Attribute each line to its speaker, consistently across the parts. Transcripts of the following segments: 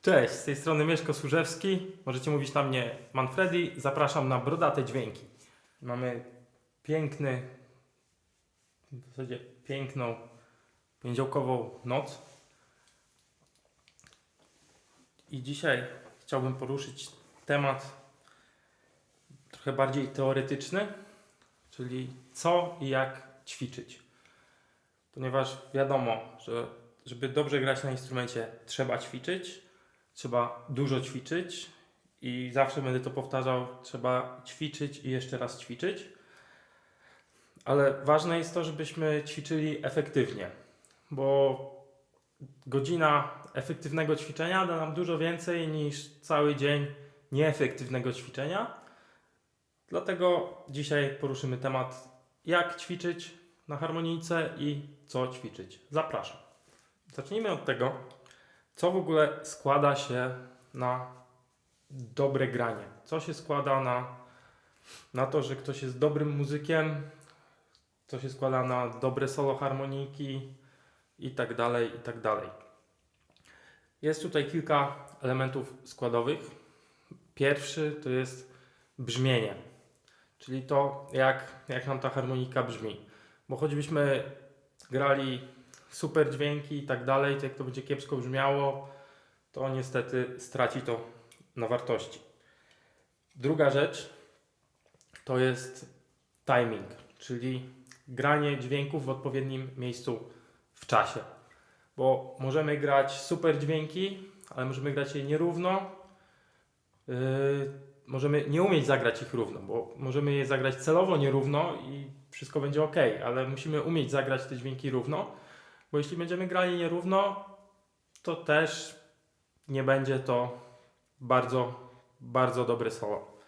Speaker 1: Cześć, z tej strony Mieszko Służewski. Możecie mówić na mnie Manfredi. Zapraszam na Brodate Dźwięki. Mamy w zasadzie piękną poniedziałkową noc. I dzisiaj chciałbym poruszyć temat trochę bardziej teoretyczny, czyli co i jak ćwiczyć. Ponieważ wiadomo, że żeby dobrze grać na instrumencie trzeba ćwiczyć, trzeba dużo ćwiczyć i zawsze będę to powtarzał, trzeba ćwiczyć i jeszcze raz ćwiczyć. Ale ważne jest to, żebyśmy ćwiczyli efektywnie, bo godzina efektywnego ćwiczenia da nam dużo więcej niż cały dzień nieefektywnego ćwiczenia. Dlatego dzisiaj poruszymy temat, jak ćwiczyć na harmonijce i co ćwiczyć. Zapraszam. Zacznijmy od tego, co w ogóle składa się na dobre granie. Co się składa na to, że ktoś jest dobrym muzykiem, co się składa na dobre solo harmonijki i tak dalej, i tak dalej. Jest tutaj kilka elementów składowych. Pierwszy to jest brzmienie, czyli to, jak nam ta harmonika brzmi. Bo choćbyśmy grali super dźwięki i tak dalej, to jak to będzie kiepsko brzmiało, to niestety straci to na wartości. Druga rzecz to jest timing, czyli granie dźwięków w odpowiednim miejscu w czasie. Bo możemy grać super dźwięki, ale możemy grać je nierówno. Możemy nie umieć zagrać ich równo, bo możemy je zagrać celowo nierówno i wszystko będzie ok, ale musimy umieć zagrać te dźwięki równo, bo jeśli będziemy grali nierówno, to też nie będzie to bardzo, bardzo dobre solo.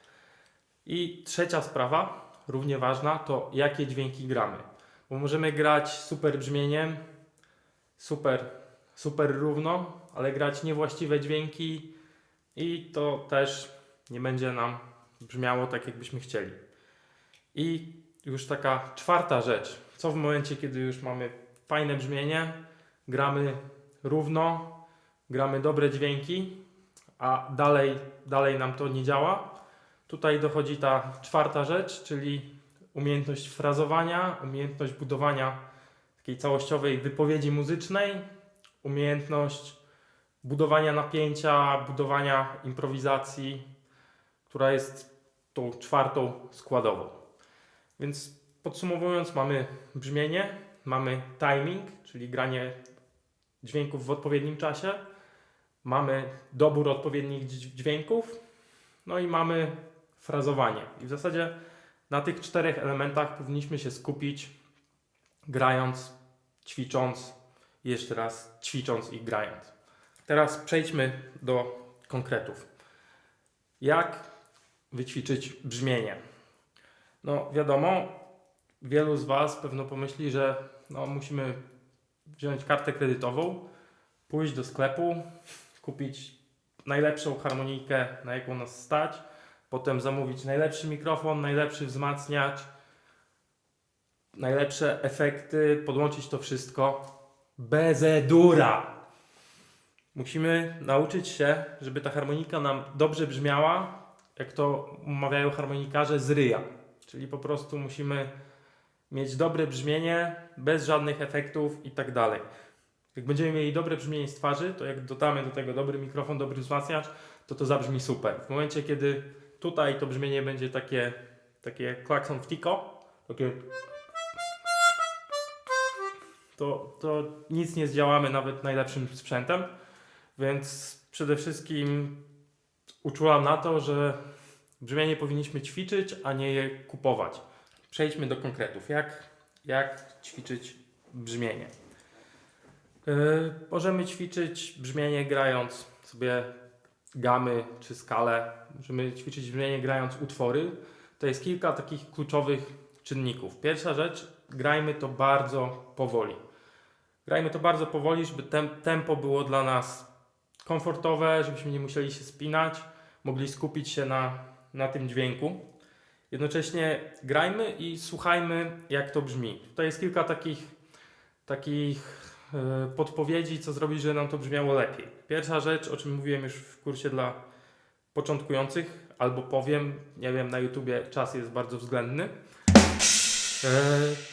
Speaker 1: I trzecia sprawa, równie ważna, to jakie dźwięki gramy. Bo możemy grać super brzmieniem, super równo, ale grać niewłaściwe dźwięki i to też nie będzie nam brzmiało tak, jakbyśmy chcieli. I już taka czwarta rzecz, co w momencie, kiedy już mamy fajne brzmienie, gramy równo, gramy dobre dźwięki, a dalej nam to nie działa. Tutaj dochodzi ta czwarta rzecz, czyli umiejętność frazowania, umiejętność budowania takiej całościowej wypowiedzi muzycznej, umiejętność budowania napięcia, budowania improwizacji, która jest tą czwartą składową. Więc podsumowując, mamy brzmienie, mamy timing, czyli granie dźwięków w odpowiednim czasie, mamy dobór odpowiednich dźwięków, no i mamy frazowanie. I w zasadzie na tych czterech elementach powinniśmy się skupić, grając, ćwicząc i jeszcze raz ćwicząc i grając. Teraz przejdźmy do konkretów. Jak wyćwiczyć brzmienie? No wiadomo, wielu z Was pewno pomyśli, że musimy wziąć kartę kredytową, pójść do sklepu, kupić najlepszą harmonijkę, na jaką nas stać, potem zamówić najlepszy mikrofon, najlepszy wzmacniacz, najlepsze efekty, podłączyć to wszystko. Bezedura! Musimy nauczyć się, żeby ta harmonika nam dobrze brzmiała, jak to mawiają harmonikarze, z ryja. Czyli po prostu musimy mieć dobre brzmienie, bez żadnych efektów i tak dalej. Jak będziemy mieli dobre brzmienie z twarzy, to jak dodamy do tego dobry mikrofon, dobry wzmacniacz, to zabrzmi super. W momencie, kiedy tutaj to brzmienie będzie takie klakson w tiko, takie, to nic nie zdziałamy nawet najlepszym sprzętem. Więc przede wszystkim uczulam na to, że brzmienie powinniśmy ćwiczyć, a nie je kupować. Przejdźmy do konkretów. Jak ćwiczyć brzmienie? Możemy ćwiczyć brzmienie grając sobie gamy czy skale. Możemy ćwiczyć brzmienie grając utwory. To jest kilka takich kluczowych czynników. Pierwsza rzecz, grajmy to bardzo powoli. Grajmy to bardzo powoli, żeby tempo było dla nas komfortowe, żebyśmy nie musieli się spinać, mogli skupić się na tym dźwięku. Jednocześnie grajmy i słuchajmy, jak to brzmi. Tutaj jest kilka takich podpowiedzi, co zrobić, żeby nam to brzmiało lepiej. Pierwsza rzecz, o czym mówiłem już w kursie dla początkujących, albo powiem, nie wiem, na YouTubie czas jest bardzo względny.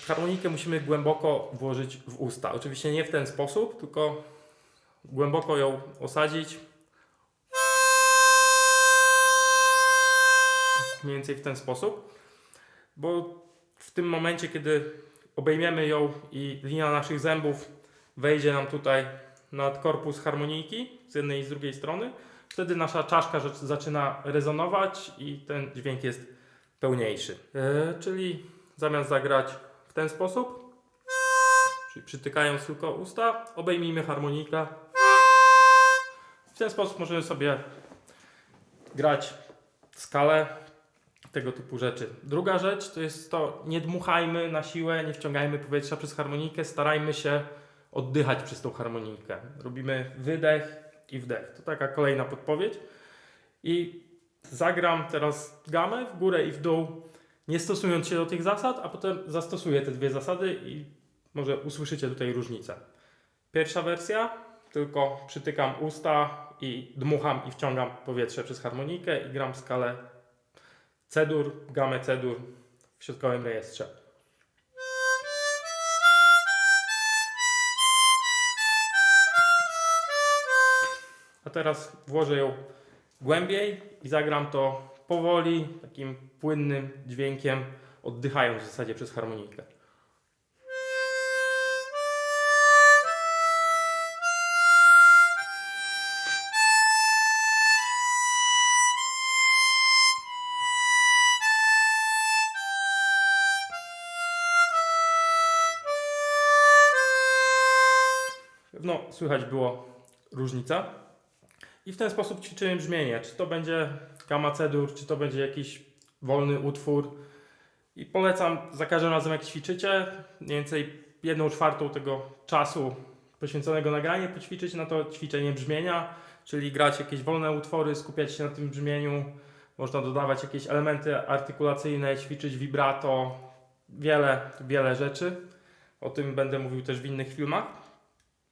Speaker 1: Harmonikę musimy głęboko włożyć w usta. Oczywiście nie w ten sposób, tylko głęboko ją osadzić. Mniej więcej w ten sposób. Bo w tym momencie, kiedy obejmiemy ją i linia naszych zębów wejdzie nam tutaj nad korpus harmonijki z jednej i z drugiej strony, wtedy nasza czaszka zaczyna rezonować i ten dźwięk jest pełniejszy. Czyli zamiast zagrać w ten sposób, czyli przytykając tylko usta, obejmijmy harmonijkę. W ten sposób możemy sobie grać skalę, tego typu rzeczy. Druga rzecz to jest to, nie dmuchajmy na siłę, nie wciągajmy powietrza przez harmonijkę, starajmy się oddychać przez tą harmonijkę. Robimy wydech i wdech. To taka kolejna podpowiedź. I zagram teraz gamę w górę i w dół, nie stosując się do tych zasad, a potem zastosuję te dwie zasady i może usłyszycie tutaj różnicę. Pierwsza wersja, tylko przytykam usta i dmucham i wciągam powietrze przez harmonijkę i gram skalę C-dur, gamę C-dur w środkowym rejestrze. A teraz włożę ją głębiej i zagram to powoli, takim płynnym dźwiękiem, oddychając w zasadzie przez harmonijkę. No, słychać było różnica. I w ten sposób ćwiczymy brzmienie. Czy to będzie gama C-dur, czy to będzie jakiś wolny utwór. I polecam za każdym razem, jak ćwiczycie, mniej więcej 1/4 tego czasu poświęconego nagraniu poćwiczyć na to ćwiczenie brzmienia, czyli grać jakieś wolne utwory, skupiać się na tym brzmieniu. Można dodawać jakieś elementy artykulacyjne, ćwiczyć vibrato, wiele rzeczy. O tym będę mówił też w innych filmach.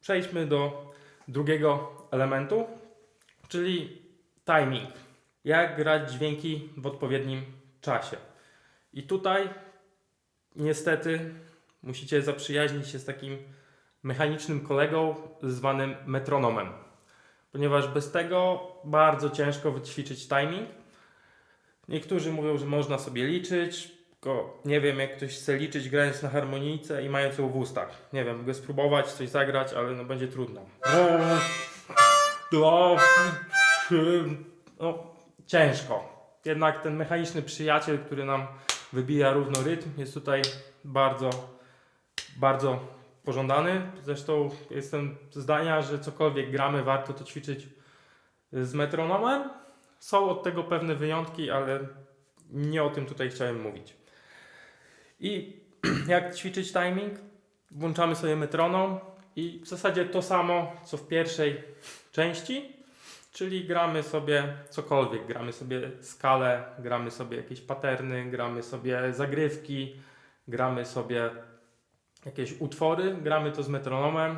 Speaker 1: Przejdźmy do drugiego elementu, czyli timing. Jak grać dźwięki w odpowiednim czasie. I tutaj niestety musicie zaprzyjaźnić się z takim mechanicznym kolegą zwanym metronomem. Ponieważ bez tego bardzo ciężko wyćwiczyć timing. Niektórzy mówią, że można sobie liczyć, tylko nie wiem, jak ktoś chce liczyć grając na harmonijce i mając ją w ustach. Nie wiem, mogę spróbować coś zagrać, ale no będzie trudno. No, ciężko. Jednak ten mechaniczny przyjaciel, który nam wybija równo rytm, jest tutaj bardzo pożądany. Zresztą jestem zdania, że cokolwiek gramy, warto to ćwiczyć z metronomem. Są od tego pewne wyjątki, ale nie o tym tutaj chciałem mówić. I jak ćwiczyć timing? Włączamy sobie metronom i w zasadzie to samo, co w pierwszej części, czyli gramy sobie cokolwiek. Gramy sobie skalę, gramy sobie jakieś paterny, gramy sobie zagrywki, gramy sobie jakieś utwory, gramy to z metronomem.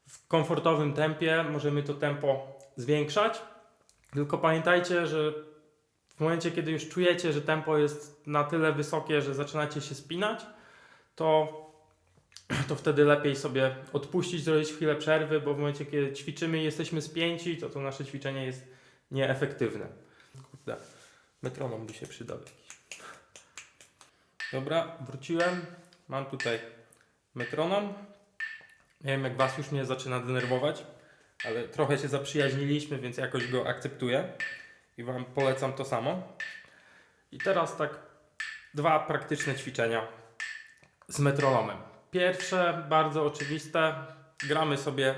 Speaker 1: W komfortowym tempie możemy to tempo zwiększać, tylko pamiętajcie, że w momencie, kiedy już czujecie, że tempo jest na tyle wysokie, że zaczynacie się spinać, to wtedy lepiej sobie odpuścić, zrobić chwilę przerwy, bo w momencie, kiedy ćwiczymy i jesteśmy spięci, to nasze ćwiczenie jest nieefektywne. Kurde, metronom by się przydał jakiś. Dobra, wróciłem. Mam tutaj metronom. Nie wiem, jak Was już mnie zaczyna denerwować, ale trochę się zaprzyjaźniliśmy, więc jakoś go akceptuję i Wam polecam to samo. I teraz tak 2 praktyczne ćwiczenia z metronomem. Pierwsze, bardzo oczywiste, gramy sobie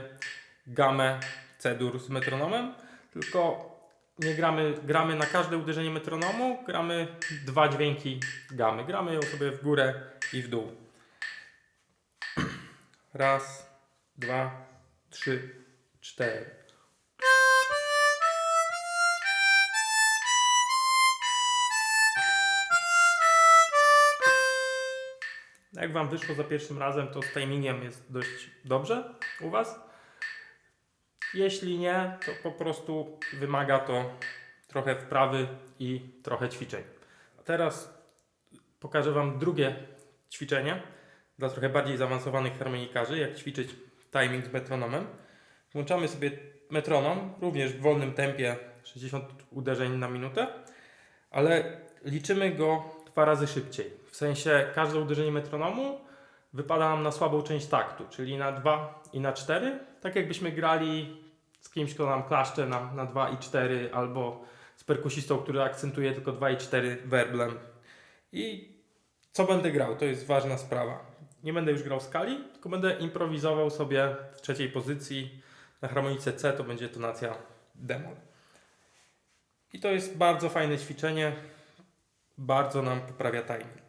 Speaker 1: gamę C-dur z metronomem, tylko nie gramy na każde uderzenie metronomu, gramy 2 dźwięki gamy. Gramy ją sobie w górę i w dół. 1, 2, 3, 4. Jak Wam wyszło za pierwszym razem, to z timingiem jest dość dobrze u Was. Jeśli nie, to po prostu wymaga to trochę wprawy i trochę ćwiczeń. A teraz pokażę Wam drugie ćwiczenie dla trochę bardziej zaawansowanych harmonikarzy, jak ćwiczyć timing z metronomem. Włączamy sobie metronom, również w wolnym tempie 60 uderzeń na minutę, ale liczymy go 2 razy szybciej. W sensie każde uderzenie metronomu wypada nam na słabą część taktu, czyli na 2 i na 4, tak jakbyśmy grali z kimś, kto nam klaszcze na 2 i 4, albo z perkusistą, który akcentuje tylko 2 i 4 werblem. I co będę grał? To jest ważna sprawa. Nie będę już grał skali, tylko będę improwizował sobie w trzeciej pozycji. Na harmonice C to będzie tonacja d-moll. I to jest bardzo fajne ćwiczenie. Bardzo nam poprawia timing.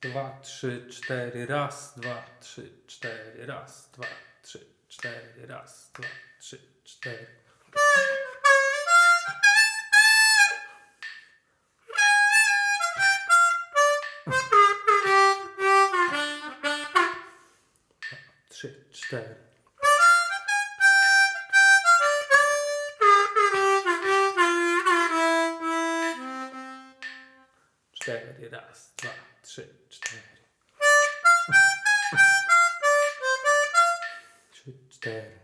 Speaker 1: 2, 3, 4, raz, 2, 3, 4, raz, 2, 3, 4, raz, 2, 3, 4. Trzy, cztery. Cztery, raz, dwa, trzy, cztery. Trzy, cztery.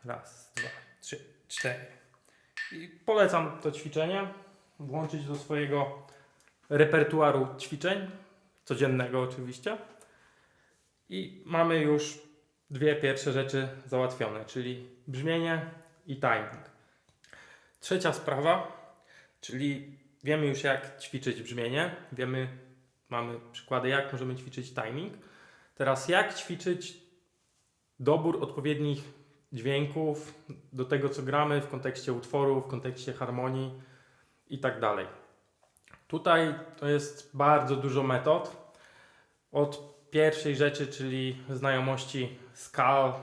Speaker 1: Raz, dwa, trzy, cztery. I polecam to ćwiczenie włączyć do swojego repertuaru ćwiczeń, codziennego oczywiście. I mamy już dwie pierwsze rzeczy załatwione, czyli brzmienie i timing. Trzecia sprawa, czyli wiemy już jak ćwiczyć brzmienie, mamy przykłady jak możemy ćwiczyć timing. Teraz jak ćwiczyć dobór odpowiednich dźwięków do tego co gramy w kontekście utworu, w kontekście harmonii i tak dalej. Tutaj to jest bardzo dużo metod. Od pierwszej rzeczy, czyli znajomości skal,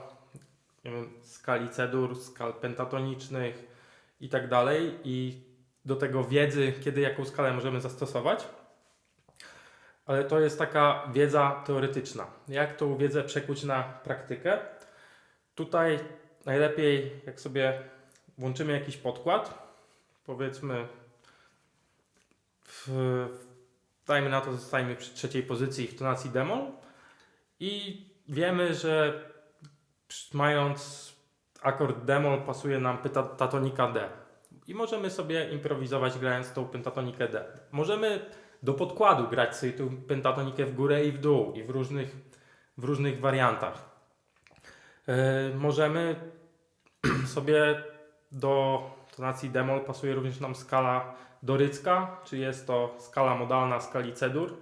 Speaker 1: nie wiem, skali C-dur, skal pentatonicznych i tak dalej, i do tego wiedzy, kiedy jaką skalę możemy zastosować. Ale to jest taka wiedza teoretyczna. Jak tą wiedzę przekuć na praktykę? Tutaj najlepiej, jak sobie włączymy jakiś podkład, powiedzmy, dajmy na to, zostajemy przy trzeciej pozycji w tonacji d-moll i wiemy, że mając akord d-moll pasuje nam pentatonika D i możemy sobie improwizować grając tą pentatonikę D. Możemy do podkładu grać sobie tę pentatonikę w górę i w dół i w różnych wariantach. Możemy sobie do tonacji d-moll pasuje również nam skala dorycka, czy jest to skala modalna skali C-dur.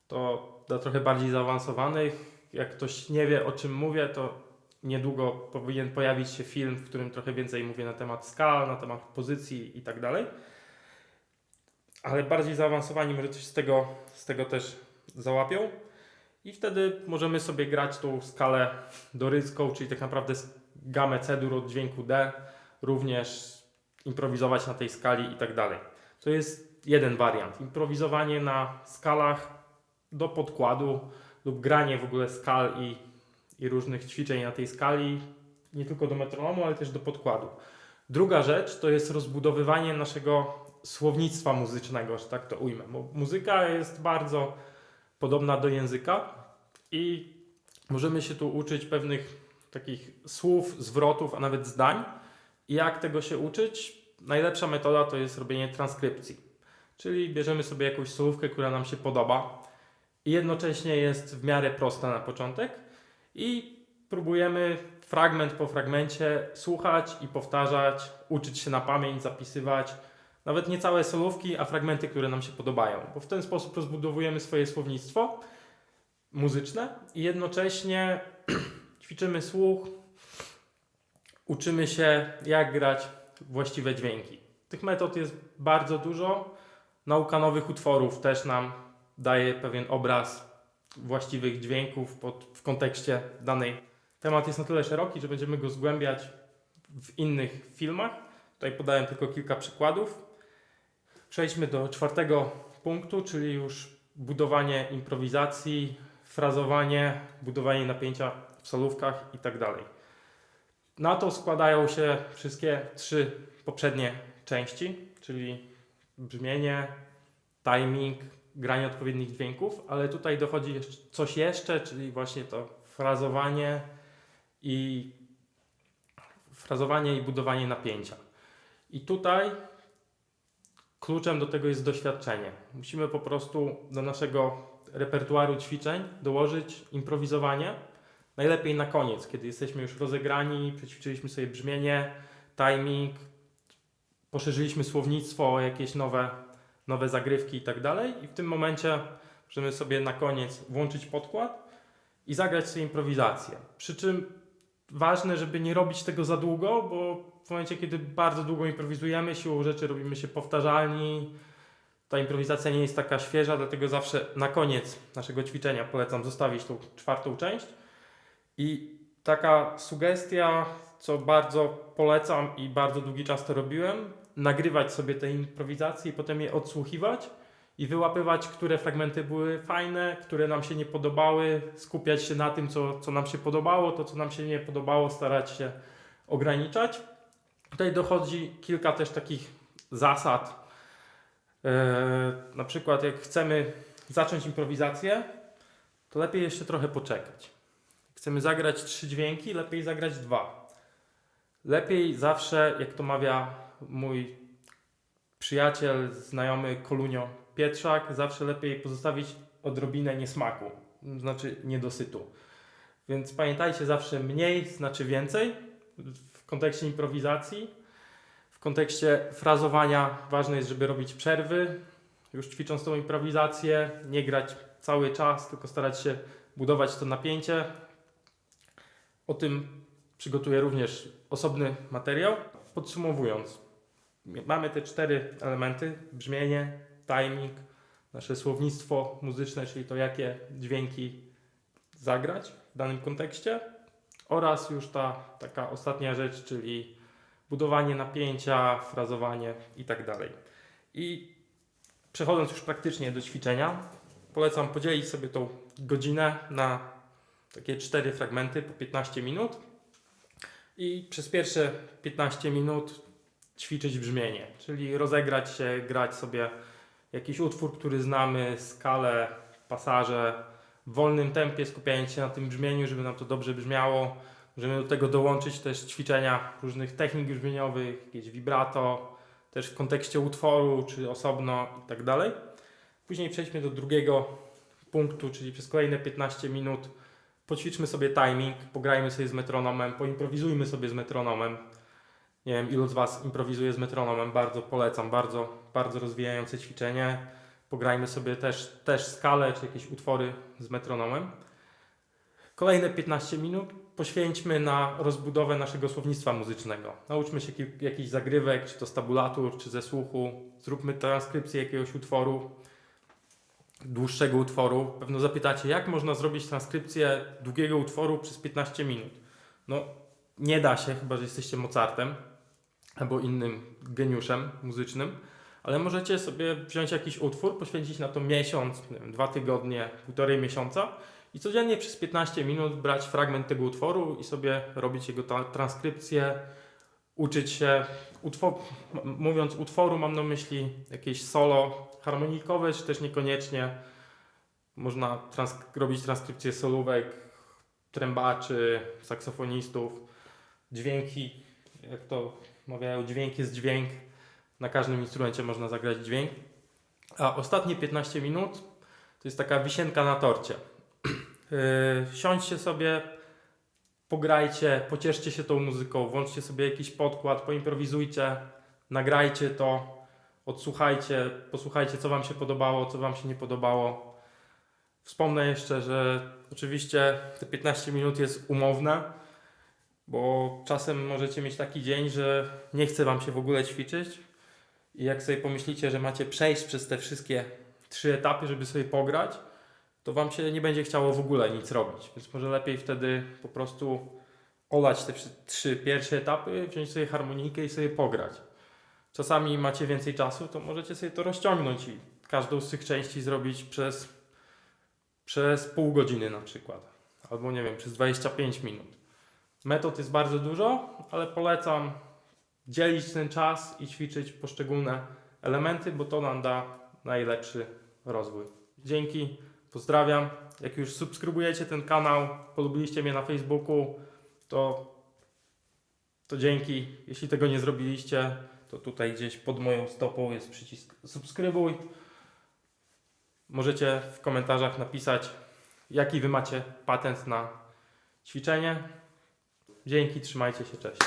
Speaker 1: To dla trochę bardziej zaawansowanych. Jak ktoś nie wie, o czym mówię, to niedługo powinien pojawić się film, w którym trochę więcej mówię na temat skal, na temat pozycji i tak dalej. Ale bardziej zaawansowani może coś z tego też załapią. I wtedy możemy sobie grać tą skalę dorycką, czyli tak naprawdę gamę C-dur od dźwięku D, również improwizować na tej skali i tak dalej. To jest jeden wariant. Improwizowanie na skalach do podkładu lub granie w ogóle skal i różnych ćwiczeń na tej skali, nie tylko do metronomu, ale też do podkładu. Druga rzecz to jest rozbudowywanie naszego słownictwa muzycznego, że tak to ujmę. Bo muzyka jest bardzo podobna do języka i możemy się tu uczyć pewnych takich słów, zwrotów, a nawet zdań. I jak tego się uczyć? Najlepsza metoda to jest robienie transkrypcji. Czyli bierzemy sobie jakąś słówkę, która nam się podoba i jednocześnie jest w miarę prosta na początek i próbujemy fragment po fragmencie słuchać i powtarzać, uczyć się na pamięć, zapisywać. Nawet nie całe solówki, a fragmenty, które nam się podobają. Bo w ten sposób rozbudowujemy swoje słownictwo muzyczne i jednocześnie ćwiczymy słuch, uczymy się jak grać właściwe dźwięki. Tych metod jest bardzo dużo. Nauka nowych utworów też nam daje pewien obraz, właściwych dźwięków w kontekście danej. Temat jest na tyle szeroki, że będziemy go zgłębiać w innych filmach. Tutaj podałem tylko kilka przykładów. Przejdźmy do czwartego punktu, czyli już budowanie improwizacji, frazowanie, budowanie napięcia w solówkach itd. Na to składają się wszystkie trzy poprzednie części, czyli brzmienie, timing, granie odpowiednich dźwięków, ale tutaj dochodzi coś jeszcze, czyli właśnie to frazowanie i budowanie napięcia. I tutaj kluczem do tego jest doświadczenie. Musimy po prostu do naszego repertuaru ćwiczeń dołożyć improwizowanie. Najlepiej na koniec, kiedy jesteśmy już rozegrani, przećwiczyliśmy sobie brzmienie, timing, poszerzyliśmy słownictwo o jakieś nowe zagrywki i tak dalej. I w tym momencie możemy sobie na koniec włączyć podkład i zagrać sobie improwizację. Przy czym ważne, żeby nie robić tego za długo, bo w momencie, kiedy bardzo długo improwizujemy, siłą rzeczy robimy się powtarzalni. Ta improwizacja nie jest taka świeża, dlatego zawsze na koniec naszego ćwiczenia polecam zostawić tą czwartą część. I taka sugestia, co bardzo polecam i bardzo długi czas to robiłem, nagrywać sobie te improwizacje i potem je odsłuchiwać i wyłapywać, które fragmenty były fajne, które nam się nie podobały, skupiać się na tym, co nam się podobało, to co nam się nie podobało, starać się ograniczać. Tutaj dochodzi kilka też takich zasad. Na przykład jak chcemy zacząć improwizację, to lepiej jeszcze trochę poczekać. Chcemy zagrać 3 dźwięki, lepiej zagrać 2. Lepiej zawsze, jak to mawia mój przyjaciel, znajomy Kolunio Pietrzak, zawsze lepiej pozostawić odrobinę niesmaku, znaczy niedosytu. Więc pamiętajcie, zawsze mniej znaczy więcej w kontekście improwizacji. W kontekście frazowania ważne jest, żeby robić przerwy, już ćwicząc tą improwizację, nie grać cały czas, tylko starać się budować to napięcie. O tym przygotuję również osobny materiał. Podsumowując, mamy te 4 elementy: brzmienie, timing, nasze słownictwo muzyczne, czyli to, jakie dźwięki zagrać w danym kontekście, oraz już ta taka ostatnia rzecz, czyli budowanie napięcia, frazowanie itd. I przechodząc już praktycznie do ćwiczenia, polecam podzielić sobie tą godzinę na takie 4 fragmenty po 15 minut i przez pierwsze 15 minut ćwiczyć brzmienie, czyli rozegrać się, grać sobie jakiś utwór, który znamy, skalę, pasaże w wolnym tempie, skupiając się na tym brzmieniu, żeby nam to dobrze brzmiało. Możemy do tego dołączyć też ćwiczenia różnych technik brzmieniowych, jakieś vibrato, też w kontekście utworu, czy osobno i tak dalej. Później przejdźmy do drugiego punktu, czyli przez kolejne 15 minut poćwiczmy sobie timing, pograjmy sobie z metronomem, poimprowizujmy sobie z metronomem. Nie wiem, ilu z Was improwizuje z metronomem, bardzo polecam, bardzo rozwijające ćwiczenie. Pograjmy sobie też skalę, czy jakieś utwory z metronomem. Kolejne 15 minut poświęćmy na rozbudowę naszego słownictwa muzycznego. Nauczmy się jakichś zagrywek, czy to z tabulatur, czy ze słuchu. Zróbmy transkrypcję jakiegoś utworu, dłuższego utworu. Pewno zapytacie, jak można zrobić transkrypcję długiego utworu przez 15 minut? No, nie da się, chyba że jesteście Mozartem albo innym geniuszem muzycznym, ale możecie sobie wziąć jakiś utwór, poświęcić na to miesiąc, 2 tygodnie, 1,5 miesiąca i codziennie przez 15 minut brać fragment tego utworu i sobie robić jego transkrypcję, uczyć się. Mówiąc utworu, mam na myśli jakieś solo harmonijkowe, czy też niekoniecznie. Można robić transkrypcję solówek, trębaczy, saksofonistów, dźwięki, jak to mawiają, dźwięk jest dźwięk. Na każdym instrumencie można zagrać dźwięk. A ostatnie 15 minut to jest taka wisienka na torcie. Siądźcie sobie, pograjcie, pocieszcie się tą muzyką, włączcie sobie jakiś podkład, poimprowizujcie, nagrajcie to, odsłuchajcie, posłuchajcie, co Wam się podobało, co Wam się nie podobało. Wspomnę jeszcze, że oczywiście te 15 minut jest umowne, bo czasem możecie mieć taki dzień, że nie chce Wam się w ogóle ćwiczyć i jak sobie pomyślicie, że macie przejść przez te wszystkie 3 etapy, żeby sobie pograć, to Wam się nie będzie chciało w ogóle nic robić. Więc może lepiej wtedy po prostu olać te 3 pierwsze etapy, wziąć sobie harmonijkę i sobie pograć. Czasami macie więcej czasu, to możecie sobie to rozciągnąć i każdą z tych części zrobić przez pół godziny na przykład. Albo nie wiem, przez 25 minut. Metod jest bardzo dużo, ale polecam dzielić ten czas i ćwiczyć poszczególne elementy, bo to nam da najlepszy rozwój. Dzięki, pozdrawiam. Jak już subskrybujecie ten kanał, polubiliście mnie na Facebooku, to dzięki. Jeśli tego nie zrobiliście, to tutaj gdzieś pod moją stopą jest przycisk subskrybuj. Możecie w komentarzach napisać, jaki Wy macie patent na ćwiczenie. Dzięki, trzymajcie się, cześć.